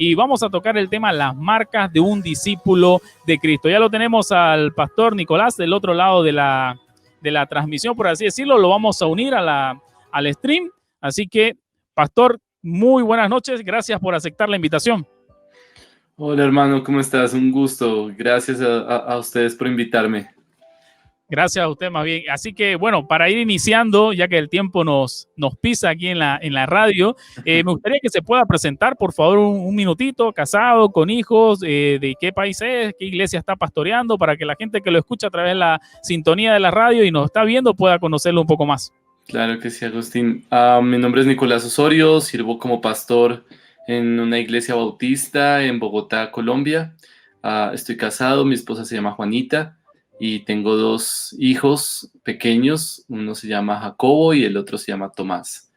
y vamos a tocar el tema las marcas de un discípulo de Cristo. Ya lo tenemos al pastor Nicolás del otro lado de la transmisión, por así decirlo. Lo vamos a unir al stream. Así que, pastor, muy buenas noches. Gracias por aceptar la invitación. Hola hermano, ¿cómo estás? Un gusto. Gracias a ustedes por invitarme. Gracias a usted más bien. Así que, bueno, para ir iniciando, ya que el tiempo nos pisa aquí en la radio, me gustaría que se pueda presentar, por favor, un minutito, casado, con hijos, de qué país es, qué iglesia está pastoreando, para que la gente que lo escucha a través de la sintonía de la radio y nos está viendo pueda conocerlo un poco más. Claro que sí, Agustín. Mi nombre es Nicolás Osorio, sirvo como pastor en una iglesia bautista en Bogotá, Colombia. Estoy casado, mi esposa se llama Juanita y tengo 2 hijos pequeños, uno se llama Jacobo y el otro se llama Tomás.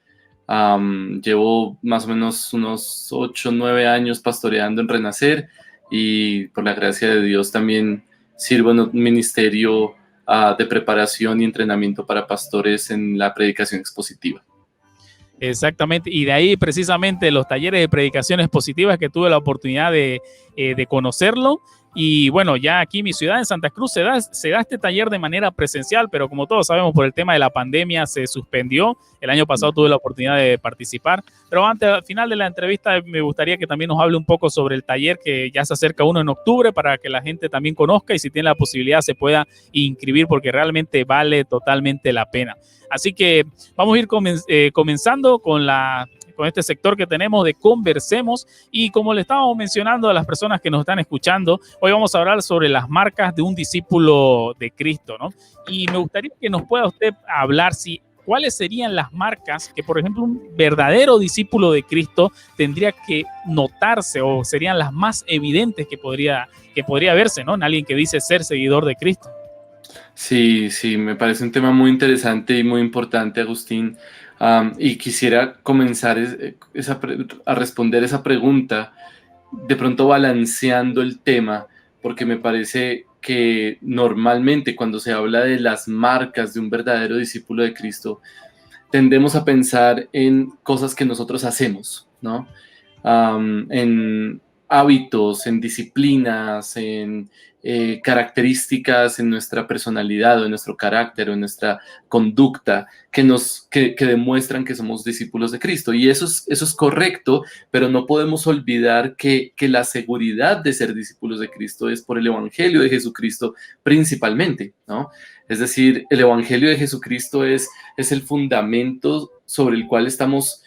Llevo más o menos unos 8 o 9 años pastoreando en Renacer y por la gracia de Dios también sirvo en un ministerio de preparación y entrenamiento para pastores en la predicación expositiva. Exactamente, y de ahí precisamente los talleres de predicaciones positivas que tuve la oportunidad de conocerlo. Y bueno, ya aquí en mi ciudad, en Santa Cruz, se da este taller de manera presencial, pero como todos sabemos, por el tema de la pandemia se suspendió. El año pasado tuve la oportunidad de participar, pero al final de la entrevista me gustaría que también nos hable un poco sobre el taller que ya se acerca uno en octubre, para que la gente también conozca y si tiene la posibilidad se pueda inscribir, porque realmente vale totalmente la pena. Así que vamos a ir comenzando con este sector que tenemos de Conversemos, y como le estábamos mencionando a las personas que nos están escuchando, hoy vamos a hablar sobre las marcas de un discípulo de Cristo, ¿no? Y me gustaría que nos pueda usted hablar cuáles serían las marcas que, por ejemplo, un verdadero discípulo de Cristo tendría que notarse, o serían las más evidentes que podría verse, ¿no?, en alguien que dice ser seguidor de Cristo. Sí, me parece un tema muy interesante y muy importante, Agustín. Y quisiera comenzar a responder esa pregunta, de pronto balanceando el tema, porque me parece que normalmente cuando se habla de las marcas de un verdadero discípulo de Cristo, tendemos a pensar en cosas que nosotros hacemos, ¿no? En hábitos, en disciplinas, en características en nuestra personalidad o en nuestro carácter o en nuestra conducta que demuestran que somos discípulos de Cristo. Y eso es correcto, pero no podemos olvidar que la seguridad de ser discípulos de Cristo es por el Evangelio de Jesucristo principalmente, ¿no? Es decir, el Evangelio de Jesucristo es el fundamento sobre el cual estamos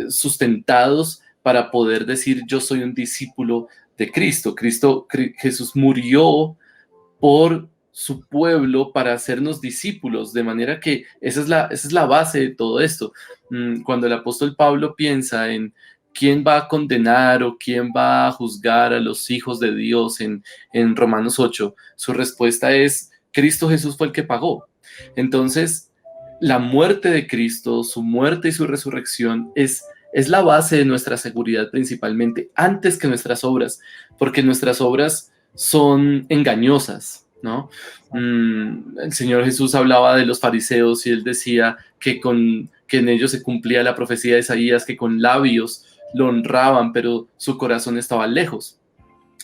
sustentados para poder decir yo soy un discípulo de Cristo. Jesús murió por su pueblo para hacernos discípulos, de manera que esa es la base de todo esto. Cuando el apóstol Pablo piensa en quién va a condenar o quién va a juzgar a los hijos de Dios en Romanos 8, su respuesta es: Cristo Jesús fue el que pagó. Entonces, la muerte de Cristo, su muerte y su resurrección es la base de nuestra seguridad principalmente, antes que nuestras obras, porque nuestras obras son engañosas, ¿no? El Señor Jesús hablaba de los fariseos y él decía que en ellos se cumplía la profecía de Isaías, que con labios lo honraban, pero su corazón estaba lejos.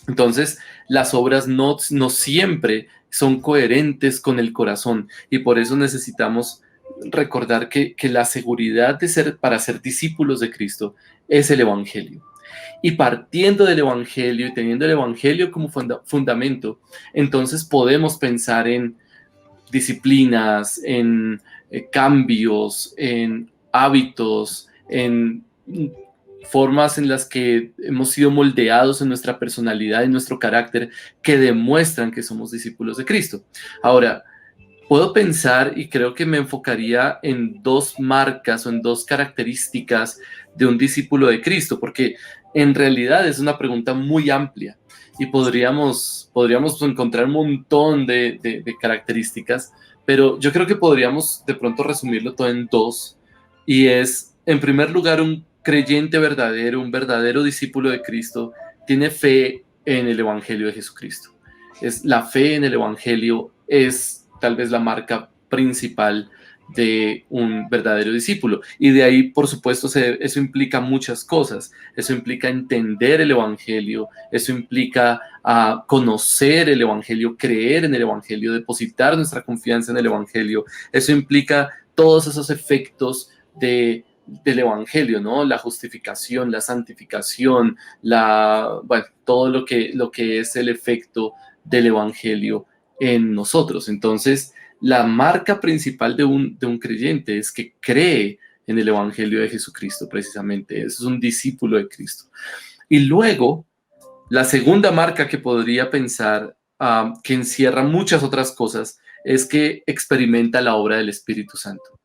Entonces, las obras no siempre son coherentes con el corazón, y por eso necesitamos recordar que la seguridad para ser discípulos de Cristo es el Evangelio. Y partiendo del Evangelio y teniendo el Evangelio como fundamento, entonces podemos pensar en disciplinas, en cambios, en hábitos, en formas en las que hemos sido moldeados en nuestra personalidad, en nuestro carácter, que demuestran que somos discípulos de Cristo. Ahora, puedo pensar, y creo que me enfocaría en 2 marcas o en 2 características de un discípulo de Cristo, porque en realidad es una pregunta muy amplia y podríamos encontrar un montón de características, pero yo creo que podríamos de pronto resumirlo todo en 2, y es, en primer lugar, un creyente verdadero, un verdadero discípulo de Cristo, tiene fe en el Evangelio de Jesucristo. La fe en el Evangelio es tal vez la marca principal de un verdadero discípulo. Y de ahí, por supuesto, eso implica muchas cosas. Eso implica entender el Evangelio, eso implica conocer el Evangelio, creer en el Evangelio, depositar nuestra confianza en el Evangelio. Eso implica todos esos efectos del Evangelio, ¿no? La justificación, la santificación, bueno, todo lo que es el efecto del Evangelio en nosotros. Entonces, la marca principal de un creyente es que cree en el Evangelio de Jesucristo, precisamente. Es un discípulo de Cristo. Y luego, la segunda marca que podría pensar, que encierra muchas otras cosas, es que experimenta la obra del Espíritu Santo.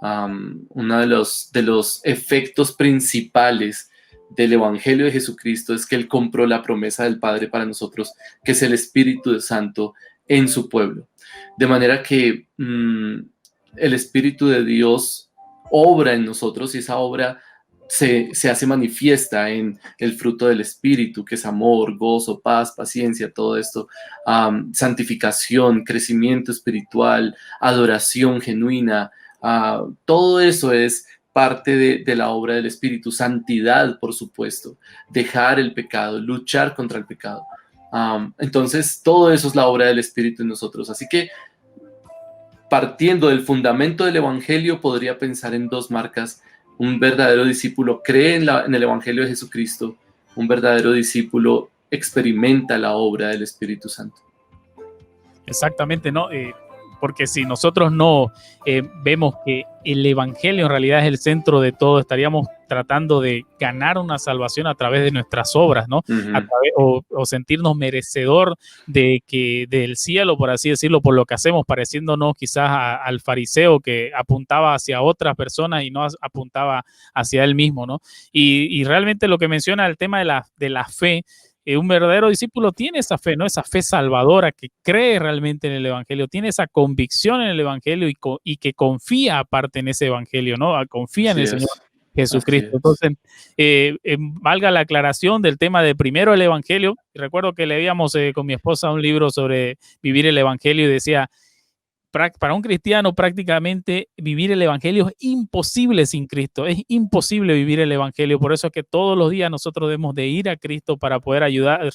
Uno de los efectos principales del Evangelio de Jesucristo es que Él compró la promesa del Padre para nosotros, que es el Espíritu Santo en su pueblo. De manera que el Espíritu de Dios obra en nosotros y esa obra se hace manifiesta en el fruto del Espíritu, que es amor, gozo, paz, paciencia, todo esto, santificación, crecimiento espiritual, adoración genuina, todo eso es parte de la obra del Espíritu. Santidad, por supuesto, dejar el pecado, luchar contra el pecado. Entonces, todo eso es la obra del Espíritu en nosotros. Así que, partiendo del fundamento del Evangelio, podría pensar en dos marcas. Un verdadero discípulo cree en el Evangelio de Jesucristo. Un verdadero discípulo experimenta la obra del Espíritu Santo. Exactamente, ¿no? Porque si nosotros no vemos que el Evangelio en realidad es el centro de todo, estaríamos tratando de ganar una salvación a través de nuestras obras, ¿no? Uh-huh. O sentirnos merecedor del cielo, por así decirlo, por lo que hacemos, pareciéndonos quizás al fariseo que apuntaba hacia otras personas y no apuntaba hacia él mismo, ¿no? Y realmente lo que menciona el tema de la fe, un verdadero discípulo tiene esa fe, ¿no? Esa fe salvadora, que cree realmente en el Evangelio, tiene esa convicción en el Evangelio y que confía aparte en ese Evangelio, ¿no? Confía en el Señor Jesucristo. Entonces, valga la aclaración del tema de primero el Evangelio. Recuerdo que leíamos con mi esposa un libro sobre vivir el Evangelio y decía, para un cristiano prácticamente vivir el Evangelio es imposible sin Cristo, es imposible vivir el Evangelio, por eso es que todos los días nosotros debemos de ir a Cristo para poder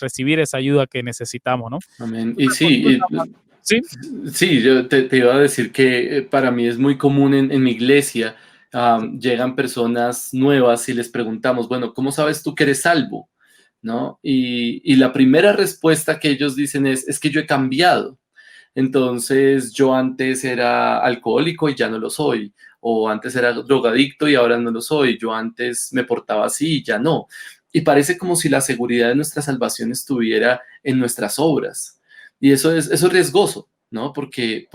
recibir esa ayuda que necesitamos, ¿no? Amén. Y sí, yo te iba a decir que para mí es muy común en mi iglesia, llegan personas nuevas y les preguntamos, bueno, ¿cómo sabes tú que eres salvo? ¿No? Y la primera respuesta que ellos dicen es que yo he cambiado. Entonces, yo antes era alcohólico y ya no lo soy, o antes era drogadicto y ahora no lo soy, yo antes me portaba así y ya no. Y parece como si la seguridad de nuestra salvación estuviera en nuestras obras. Y eso es riesgoso, ¿no? Porque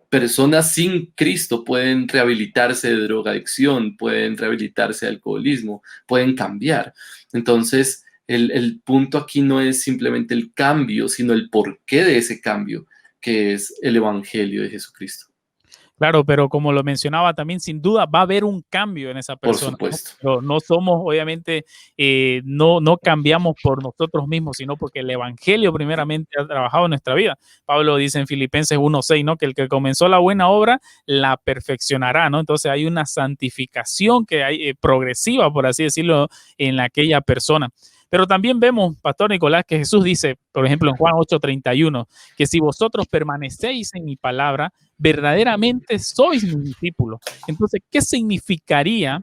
personas sin Cristo pueden rehabilitarse de drogadicción, pueden rehabilitarse de alcoholismo, pueden cambiar. Entonces, el punto aquí no es simplemente el cambio, sino el porqué de ese cambio, que es el Evangelio de Jesucristo. Claro, pero como lo mencionaba también, sin duda va a haber un cambio en esa persona. Por supuesto. ¿No? No somos, obviamente, no cambiamos por nosotros mismos, sino porque el Evangelio primeramente ha trabajado en nuestra vida. Pablo dice en Filipenses 1:6, ¿no? Que el que comenzó la buena obra la perfeccionará, ¿no? Entonces hay una santificación que hay progresiva, por así decirlo, en aquella persona. Pero también vemos, Pastor Nicolás, que Jesús dice, por ejemplo, en Juan 8:31, que si vosotros permanecéis en mi palabra, verdaderamente sois mis discípulos. Entonces, ¿qué significaría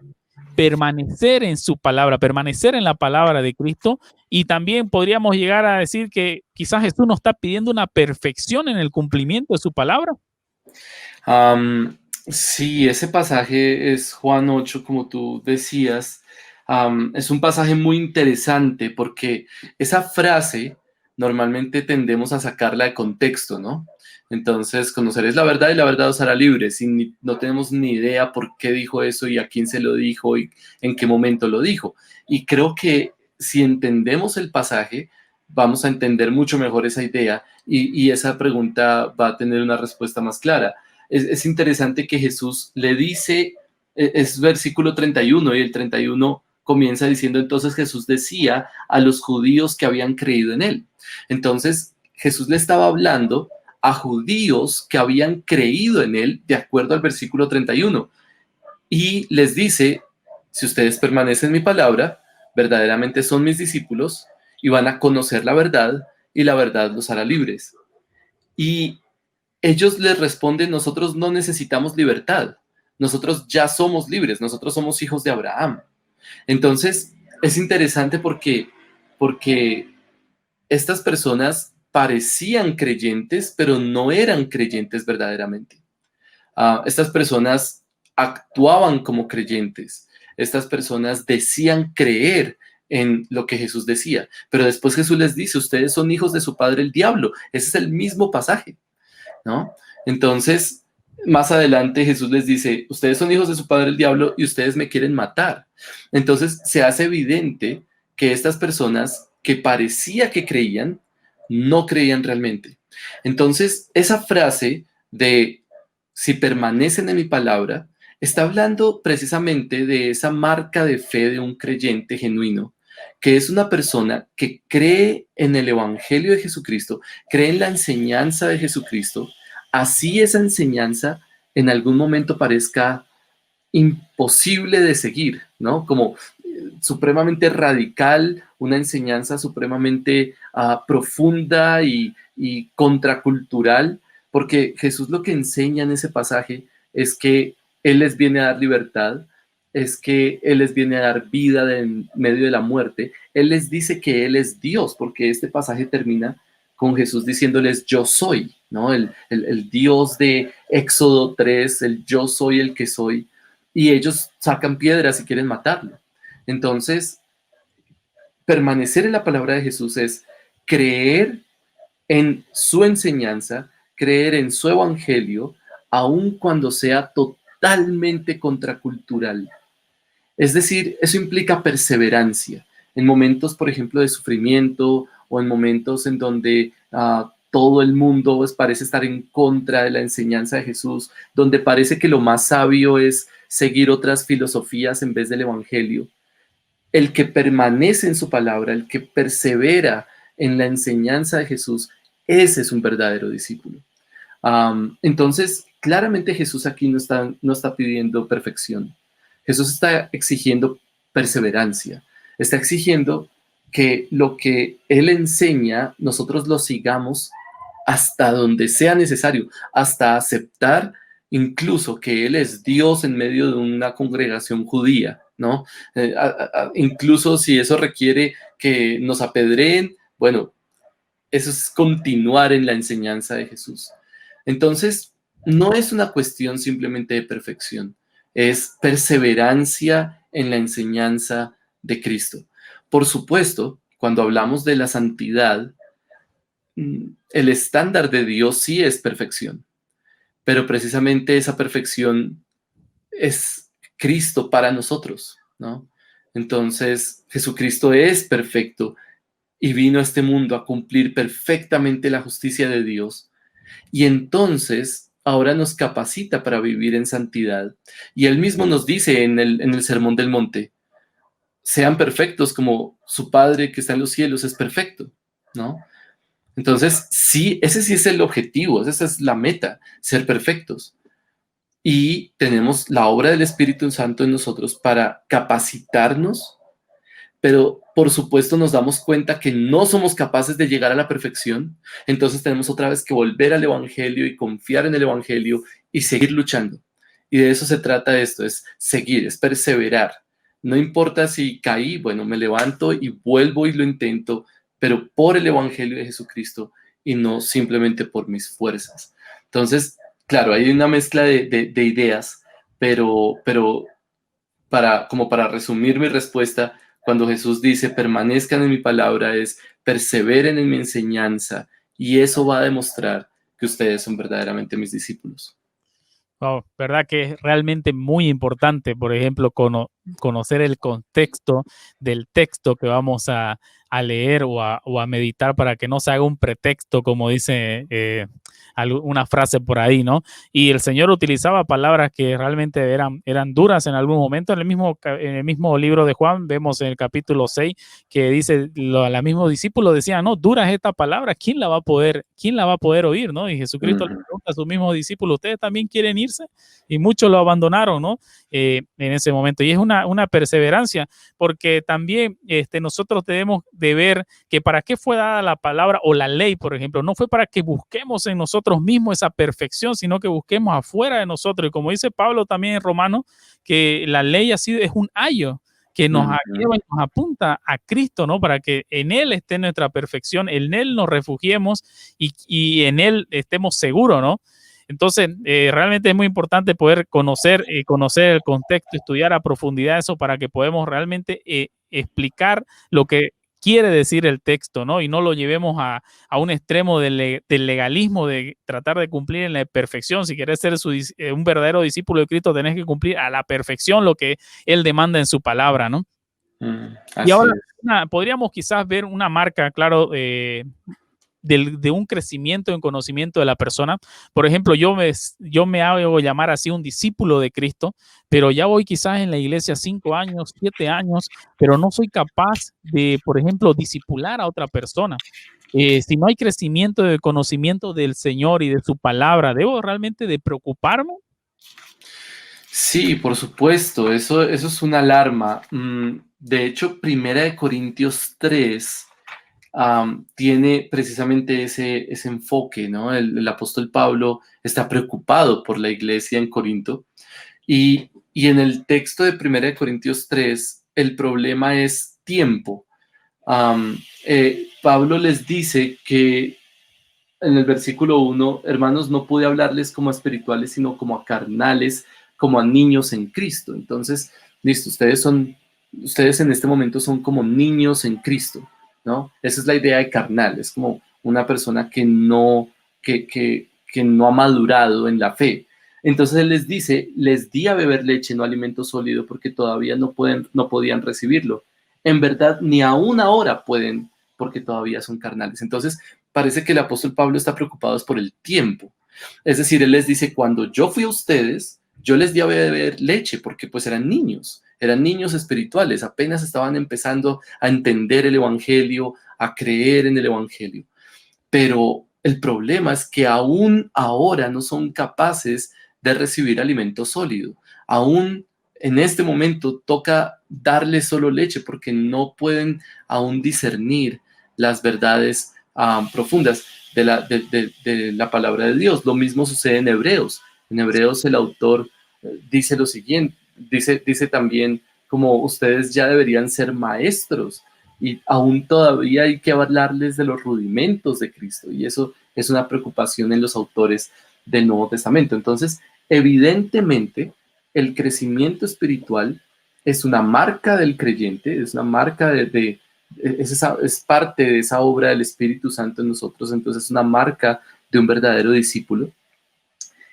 permanecer en su palabra, permanecer en la palabra de Cristo? Y también podríamos llegar a decir que quizás Jesús nos está pidiendo una perfección en el cumplimiento de su palabra. Sí, ese pasaje es Juan 8, como tú decías. Es un pasaje muy interesante porque esa frase normalmente tendemos a sacarla de contexto, ¿no? Entonces, conoceréis la verdad y la verdad os hará libres. Y no tenemos ni idea por qué dijo eso y a quién se lo dijo y en qué momento lo dijo. Y creo que si entendemos el pasaje, vamos a entender mucho mejor esa idea y esa pregunta va a tener una respuesta más clara. Es interesante que Jesús le dice, es versículo 31 y el 31 comienza diciendo, entonces Jesús decía a los judíos que habían creído en él. Entonces Jesús le estaba hablando a judíos que habían creído en él, de acuerdo al versículo 31. Y les dice, si ustedes permanecen en mi palabra, verdaderamente son mis discípulos y van a conocer la verdad y la verdad los hará libres. Y ellos les responden, nosotros no necesitamos libertad, nosotros ya somos libres, nosotros somos hijos de Abraham. Entonces, es interesante porque estas personas parecían creyentes, pero no eran creyentes verdaderamente. Estas personas actuaban como creyentes, estas personas decían creer en lo que Jesús decía, pero después Jesús les dice, ustedes son hijos de su padre el diablo. Ese es el mismo pasaje, ¿no? Entonces, más adelante Jesús les dice, ustedes son hijos de su padre el diablo y ustedes me quieren matar. Entonces, se hace evidente que estas personas que parecía que creían, no creían realmente. Entonces, esa frase de si permanecen en mi palabra, está hablando precisamente de esa marca de fe de un creyente genuino, que es una persona que cree en el Evangelio de Jesucristo, cree en la enseñanza de Jesucristo, así esa enseñanza en algún momento parezca imposible de seguir, ¿no? Como supremamente radical, una enseñanza supremamente profunda y contracultural, porque Jesús lo que enseña en ese pasaje es que Él les viene a dar libertad, es que Él les viene a dar vida en medio de la muerte. Él les dice que Él es Dios, porque este pasaje termina con Jesús diciéndoles yo soy, ¿no? El Dios de Éxodo 3, el yo soy el que soy, y ellos sacan piedras y quieren matarlo. Entonces, permanecer en la palabra de Jesús es creer en su enseñanza, creer en su evangelio, aun cuando sea totalmente contracultural. Es decir, eso implica perseverancia. En momentos, por ejemplo, de sufrimiento o en momentos en donde todo el mundo parece estar en contra de la enseñanza de Jesús, donde parece que lo más sabio es seguir otras filosofías en vez del evangelio. El que permanece en su palabra, el que persevera en la enseñanza de Jesús, ese es un verdadero discípulo. Entonces, claramente Jesús aquí no está pidiendo perfección. Jesús está exigiendo perseverancia, está exigiendo que lo que Él enseña, nosotros lo sigamos hasta donde sea necesario, hasta aceptar incluso que Él es Dios en medio de una congregación judía, ¿no? Incluso si eso requiere que nos apedreen, bueno, eso es continuar en la enseñanza de Jesús. Entonces, no es una cuestión simplemente de perfección, es perseverancia en la enseñanza de Cristo. Por supuesto, cuando hablamos de la santidad, el estándar de Dios sí es perfección, pero precisamente esa perfección es Cristo para nosotros, ¿no? Entonces, Jesucristo es perfecto y vino a este mundo a cumplir perfectamente la justicia de Dios. Y entonces, ahora nos capacita para vivir en santidad. Y Él mismo nos dice en el Sermón del Monte, sean perfectos como su Padre que está en los cielos es perfecto, ¿no? Entonces, sí, ese sí es el objetivo, esa es la meta, ser perfectos. Y tenemos la obra del Espíritu Santo en nosotros para capacitarnos, pero por supuesto nos damos cuenta que no somos capaces de llegar a la perfección, entonces tenemos otra vez que volver al Evangelio y confiar en el Evangelio y seguir luchando. Y de eso se trata esto, es seguir, es perseverar. No importa si caí, bueno, me levanto y vuelvo y lo intento, pero por el Evangelio de Jesucristo y no simplemente por mis fuerzas. Entonces, claro, hay una mezcla de ideas, pero como para resumir mi respuesta, cuando Jesús dice, permanezcan en mi palabra, es perseveren en mi enseñanza, y eso va a demostrar que ustedes son verdaderamente mis discípulos. Wow, verdad que es realmente muy importante, por ejemplo, conocer el contexto del texto que vamos a a leer o a meditar para que no se haga un pretexto, como dice una frase por ahí, ¿no? Y el Señor utilizaba palabras que realmente eran duras en algún momento. En el mismo libro de Juan vemos en el capítulo 6 que dice, los mismos discípulos decían, no, dura es esta palabra, quién la va a poder oír, ¿no? Y Jesucristo le pregunta a sus mismos discípulos, ¿ustedes también quieren irse? Y muchos lo abandonaron, ¿no? En ese momento. Y es una perseverancia, porque también nosotros debemos de ver que para qué fue dada la palabra o la ley, por ejemplo, no fue para que busquemos en nosotros mismos esa perfección, sino que busquemos afuera de nosotros. Y como dice Pablo también en Romanos, que la ley así es un ayo que nos lleva y nos apunta a Cristo, ¿no? Para que en Él esté nuestra perfección, en Él nos refugiemos y en Él estemos seguros, ¿no? Entonces, realmente es muy importante poder conocer el contexto, estudiar a profundidad eso para que podamos realmente explicar lo que quiere decir el texto, ¿no? Y no lo llevemos a un extremo del legalismo, de tratar de cumplir en la perfección. Si quieres ser un verdadero discípulo de Cristo, tenés que cumplir a la perfección lo que Él demanda en su palabra, ¿no? Y ahora podríamos quizás ver una marca, claro, de un crecimiento en conocimiento de la persona. Por ejemplo, yo me hago llamar así un discípulo de Cristo, pero ya voy quizás en la iglesia 5 años, 7 años, pero no soy capaz de, por ejemplo, discipular a otra persona. Si no hay crecimiento de conocimiento del Señor y de su palabra, ¿debo realmente de preocuparme? Sí, por supuesto, eso es una alarma. De hecho, Primera de Corintios 3 tiene precisamente ese enfoque, ¿no? El apóstol Pablo está preocupado por la iglesia en Corinto y en el texto de Primera de Corintios 3 el problema es tiempo. Pablo les dice que en el versículo 1, hermanos, no pude hablarles como a espirituales, sino como a carnales, como a niños en Cristo. Entonces, listo, ustedes en este momento son como niños en Cristo, ¿no? Esa es la idea de carnal, es como una persona que no ha madurado en la fe. Entonces él les dice, les di a beber leche, no alimento sólido, porque todavía no podían recibirlo. En verdad, ni aún ahora pueden, porque todavía son carnales. Entonces, parece que el apóstol Pablo está preocupado por el tiempo. Es decir, él les dice, cuando yo fui a ustedes, yo les di a beber leche, porque pues eran niños espirituales, apenas estaban empezando a entender el evangelio, a creer en el evangelio. Pero el problema es que aún ahora no son capaces de recibir alimento sólido. Aún en este momento toca darles solo leche porque no pueden aún discernir las verdades profundas de la palabra de Dios. Lo mismo sucede en Hebreos. En Hebreos el autor dice lo siguiente, dice también como ustedes ya deberían ser maestros y aún todavía hay que hablarles de los rudimentos de Cristo y eso es una preocupación en los autores del Nuevo Testamento. Entonces, evidentemente, el crecimiento espiritual es una marca del creyente, es una marca es parte de esa obra del Espíritu Santo en nosotros, entonces es una marca de un verdadero discípulo.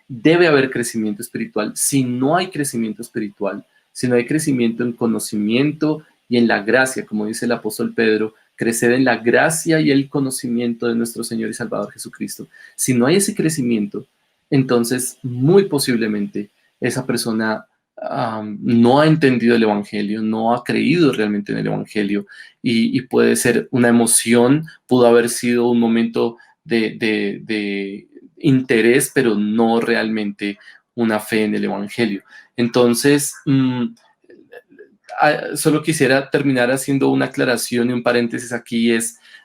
Debe haber crecimiento espiritual. Si no hay crecimiento espiritual, si no hay crecimiento en conocimiento y en la gracia, como dice el apóstol Pedro, crecer en la gracia y el conocimiento de nuestro Señor y Salvador Jesucristo. Si no hay ese crecimiento, entonces muy posiblemente esa persona no ha entendido el Evangelio, no ha creído realmente en el Evangelio y puede ser una emoción, pudo haber sido un momento de interés, pero no realmente una fe en el Evangelio. Entonces, solo quisiera terminar haciendo una aclaración y un paréntesis aquí,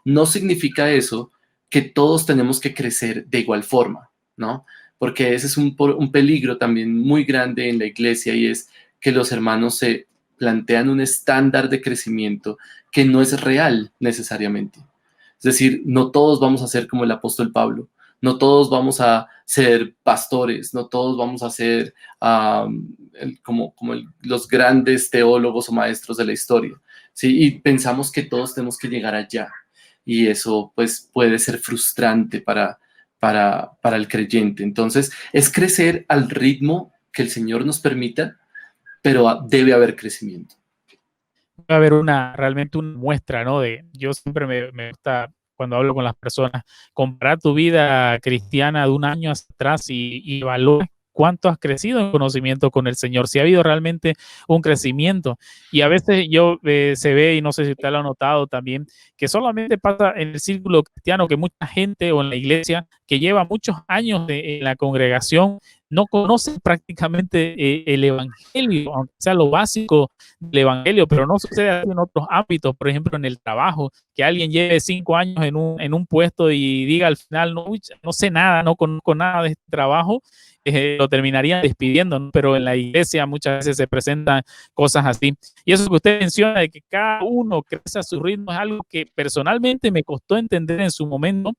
no significa eso que todos tenemos que crecer de igual forma, ¿no? Porque ese es un peligro también muy grande en la iglesia y es que los hermanos se plantean un estándar de crecimiento que no es real necesariamente. Es decir, no todos vamos a ser como el apóstol Pablo, no todos vamos a ser pastores, no todos vamos a ser los grandes teólogos o maestros de la historia, ¿sí? Y pensamos que todos tenemos que llegar allá y eso pues puede ser frustrante para el creyente. Entonces, es crecer al ritmo que el Señor nos permita, pero debe haber crecimiento. puede haber realmente una muestra, ¿no? Yo siempre me gusta, cuando hablo con las personas, comparar tu vida cristiana de un año hacia atrás y evaluar cuánto has crecido en conocimiento con el Señor, si ha habido realmente un crecimiento. Y a veces se ve, y no sé si usted lo ha notado también, que solamente pasa en el círculo cristiano, que mucha gente o en la iglesia que lleva muchos años en la congregación no conoce prácticamente el evangelio, aunque sea lo básico del evangelio, pero no sucede así en otros ámbitos, por ejemplo en el trabajo, que alguien lleve 5 años en un puesto y diga al final, no, no sé nada, no conozco nada de este trabajo, lo terminarían despidiendo, ¿no? Pero en la iglesia muchas veces se presentan cosas así. Y eso que usted menciona de que cada uno crece a su ritmo es algo que personalmente me costó entender en su momento,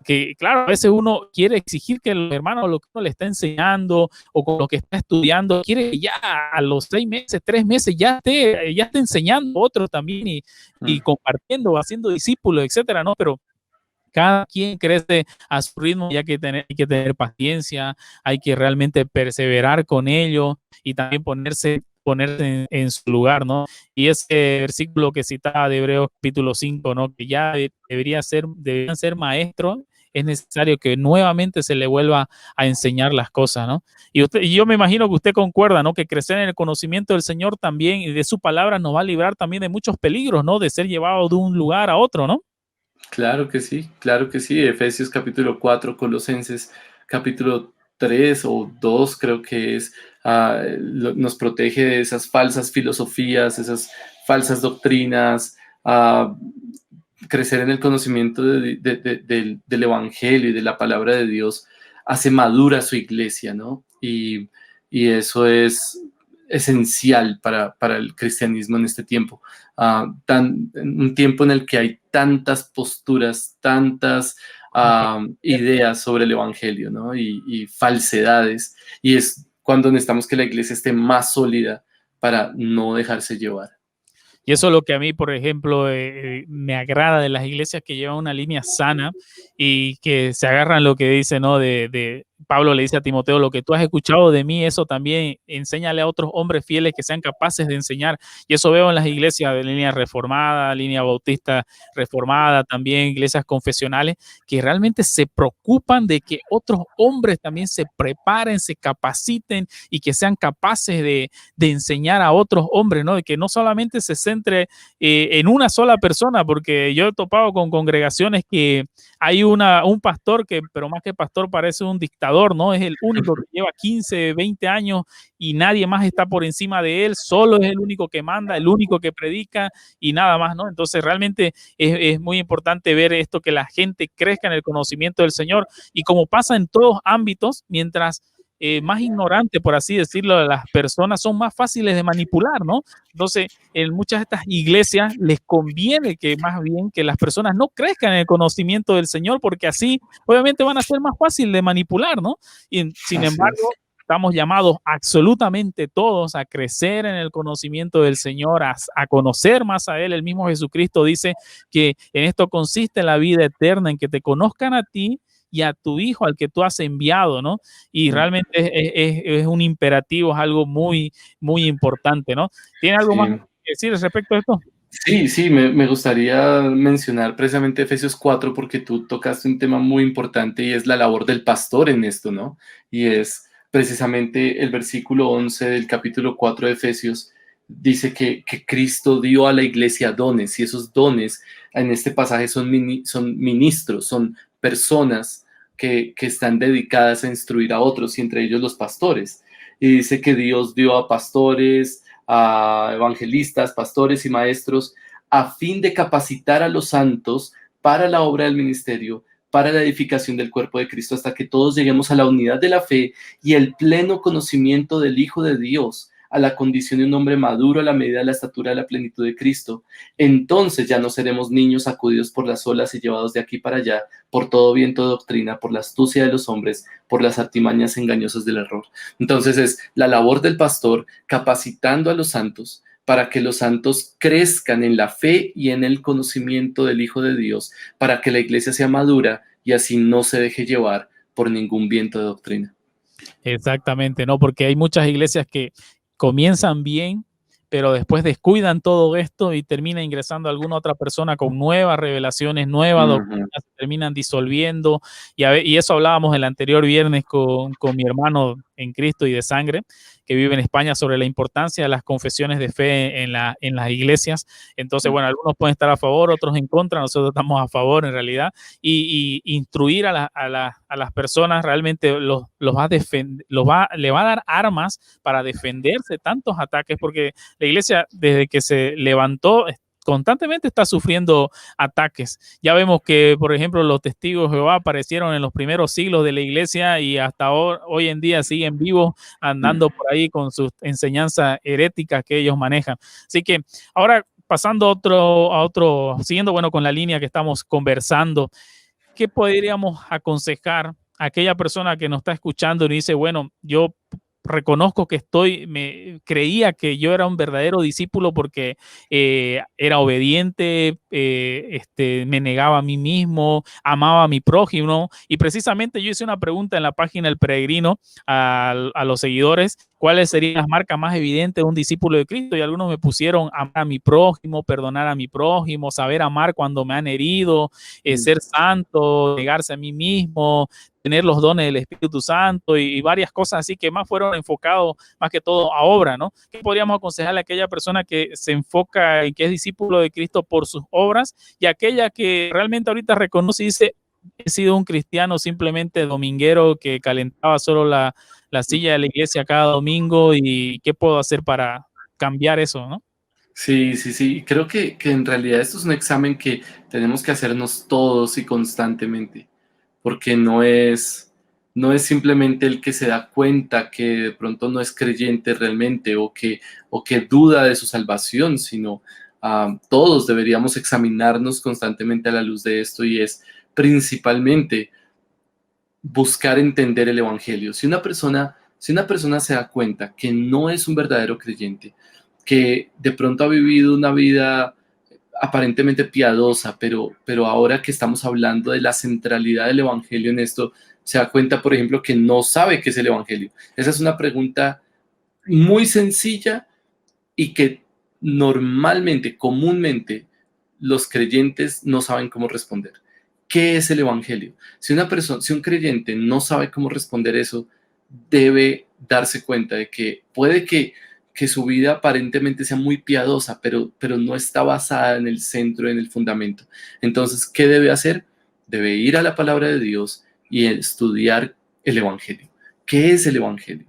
que claro, a veces uno quiere exigir que los hermanos, lo que uno le está enseñando o con lo que está estudiando, quiere que ya a los 6 meses, 3 meses ya esté enseñando a otros también y compartiendo, haciendo discípulos, etcétera, ¿no? Pero cada quien crece a su ritmo y hay que tener paciencia, hay que realmente perseverar con ello y también ponerse en su lugar, ¿no? Y ese versículo que citaba de Hebreos capítulo 5, ¿no? Que ya deberían ser maestros, es necesario que nuevamente se le vuelva a enseñar las cosas, ¿no? Y yo me imagino que usted concuerda, ¿no? Que crecer en el conocimiento del Señor también y de su palabra nos va a librar también de muchos peligros, ¿no? De ser llevado de un lugar a otro, ¿no? Claro que sí. Efesios capítulo 4, Colosenses capítulo 3 o 2 creo que es, nos protege de esas falsas filosofías, esas falsas doctrinas, crecer en el conocimiento del Evangelio y de la palabra de Dios hace madura su iglesia, ¿no? Y eso es esencial para el cristianismo en este tiempo. Un tiempo en el que hay tantas posturas, tantas ideas sobre el Evangelio, ¿no? Y falsedades. Y es cuando necesitamos que la iglesia esté más sólida para no dejarse llevar. Y eso es lo que a mí, por ejemplo, me agrada de las iglesias que llevan una línea sana y que se agarran lo que dice, ¿no? Pablo le dice a Timoteo, lo que tú has escuchado de mí, eso también enséñale a otros hombres fieles que sean capaces de enseñar. Y eso veo en las iglesias de línea reformada, línea bautista reformada, también iglesias confesionales, que realmente se preocupan de que otros hombres también se preparen, se capaciten y que sean capaces de enseñar a otros hombres, ¿no? De que no solamente se centre en una sola persona, porque yo he topado con congregaciones que hay un pastor que, pero más que pastor, parece un dictador, ¿no? Es el único que lleva 15, 20 años y nadie más está por encima de él, solo es el único que manda, el único que predica y nada más, ¿no? Entonces realmente es muy importante ver esto, que la gente crezca en el conocimiento del Señor y como pasa en todos ámbitos, mientras más ignorante, por así decirlo, las personas son más fáciles de manipular, ¿no? Entonces, en muchas de estas iglesias les conviene que más bien que las personas no crezcan en el conocimiento del Señor, porque así obviamente van a ser más fáciles de manipular, ¿no? Y sin embargo, estamos llamados absolutamente todos a crecer en el conocimiento del Señor, a conocer más a Él. El mismo Jesucristo dice que en esto consiste la vida eterna, en que te conozcan a ti y a tu hijo al que tú has enviado, ¿no? Y realmente es un imperativo, es algo muy, muy importante, ¿no? ¿Tiene algo más que decir respecto a esto? Sí, me gustaría mencionar precisamente Efesios 4 porque tú tocaste un tema muy importante y es la labor del pastor en esto, ¿no? Y es precisamente el versículo 11 del capítulo 4 de Efesios, dice que Cristo dio a la iglesia dones y esos dones en este pasaje son ministros, son personas que están dedicadas a instruir a otros y entre ellos los pastores. Y dice que Dios dio a pastores, a evangelistas, pastores y maestros, a fin de capacitar a los santos para la obra del ministerio, para la edificación del cuerpo de Cristo, hasta que todos lleguemos a la unidad de la fe y el pleno conocimiento del Hijo de Dios, a la condición de un hombre maduro a la medida de la estatura de la plenitud de Cristo. Entonces ya no seremos niños sacudidos por las olas y llevados de aquí para allá, por todo viento de doctrina, por la astucia de los hombres, por las artimañas engañosas del error. Entonces es la labor del pastor capacitando a los santos para que los santos crezcan en la fe y en el conocimiento del Hijo de Dios, para que la iglesia sea madura y así no se deje llevar por ningún viento de doctrina. Exactamente, ¿no? Porque hay muchas iglesias que comienzan bien, pero después descuidan todo esto y termina ingresando alguna otra persona con nuevas revelaciones, nuevas Ujú. doctrinas, se terminan disolviendo. Y eso hablábamos el anterior viernes con mi hermano en Cristo y de sangre, que vive en España, sobre la importancia de las confesiones de fe en las iglesias. Entonces, bueno, algunos pueden estar a favor, otros en contra, nosotros estamos a favor en realidad, y instruir a las personas realmente los va a le va a dar armas para defenderse de tantos ataques, porque la iglesia desde que se levantó constantemente está sufriendo ataques. Ya vemos que, por ejemplo, los testigos de Jehová aparecieron en los primeros siglos de la iglesia y hasta hoy en día siguen vivos, andando por ahí con sus enseñanzas heréticas que ellos manejan. Así que ahora pasando a otro, siguiendo, bueno, con la línea que estamos conversando, ¿qué podríamos aconsejar a aquella persona que nos está escuchando y dice, bueno, yo reconozco que me creía que yo era un verdadero discípulo porque era obediente, me negaba a mí mismo, amaba a mi prójimo, y precisamente yo hice una pregunta en la página El Peregrino a los seguidores, ¿cuáles serían las marcas más evidentes de un discípulo de Cristo? Y algunos me pusieron amar a mi prójimo, perdonar a mi prójimo, saber amar cuando me han herido, ser santo, negarse a mí mismo, tener los dones del Espíritu Santo y varias cosas así que más fueron enfocados más que todo a obra, ¿no? ¿Qué podríamos aconsejarle a aquella persona que se enfoca en que es discípulo de Cristo por sus obras, y aquella que realmente ahorita reconoce y dice, he sido un cristiano simplemente dominguero que calentaba solo la silla de la iglesia cada domingo, y qué puedo hacer para cambiar eso, ¿no? Sí, sí, sí. Creo que en realidad esto es un examen que tenemos que hacernos todos y constantemente, porque no es simplemente el que se da cuenta que de pronto no es creyente realmente o que duda de su salvación, sino todos deberíamos examinarnos constantemente a la luz de esto, y es principalmente buscar entender el Evangelio. Si una persona se da cuenta que no es un verdadero creyente, que de pronto ha vivido una vida aparentemente piadosa, pero ahora que estamos hablando de la centralidad del Evangelio en esto, se da cuenta, por ejemplo, que no sabe qué es el Evangelio. Esa es una pregunta muy sencilla y que normalmente, comúnmente, los creyentes no saben cómo responder. ¿Qué es el Evangelio? Si una persona, si un creyente no sabe cómo responder eso, debe darse cuenta de que puede que su vida aparentemente sea muy piadosa, pero no está basada en el centro, en el fundamento. Entonces, ¿qué debe hacer? Debe ir a la palabra de Dios y estudiar el Evangelio. ¿Qué es el Evangelio?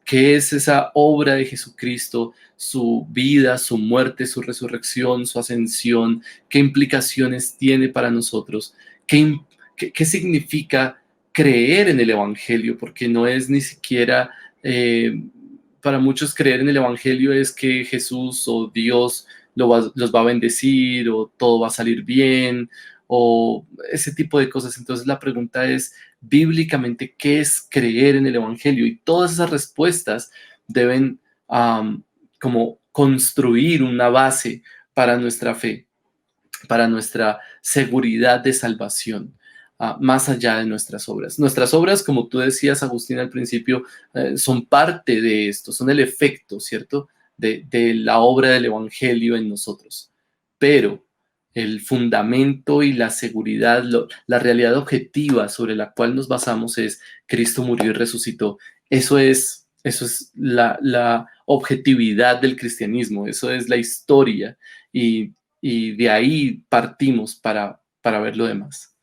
¿Qué es esa obra de Jesucristo, su vida, su muerte, su resurrección, su ascensión? ¿Qué implicaciones tiene para nosotros? ¿Qué significa creer en el Evangelio? Porque no es ni siquiera, para muchos creer en el Evangelio es que Jesús o Dios los va a bendecir, o todo va a salir bien, o ese tipo de cosas. Entonces la pregunta es, bíblicamente, ¿qué es creer en el Evangelio? Y todas esas respuestas deben como construir una base para nuestra fe, para nuestra seguridad de salvación, más allá de nuestras obras. Nuestras obras, como tú decías, Agustín, al principio, son parte de esto, son el efecto, ¿cierto?, de la obra del Evangelio en nosotros. Pero el fundamento y la seguridad, realidad objetiva sobre la cual nos basamos es Cristo murió y resucitó. Eso es la objetividad del cristianismo, eso es la historia, y de ahí partimos para ver lo demás.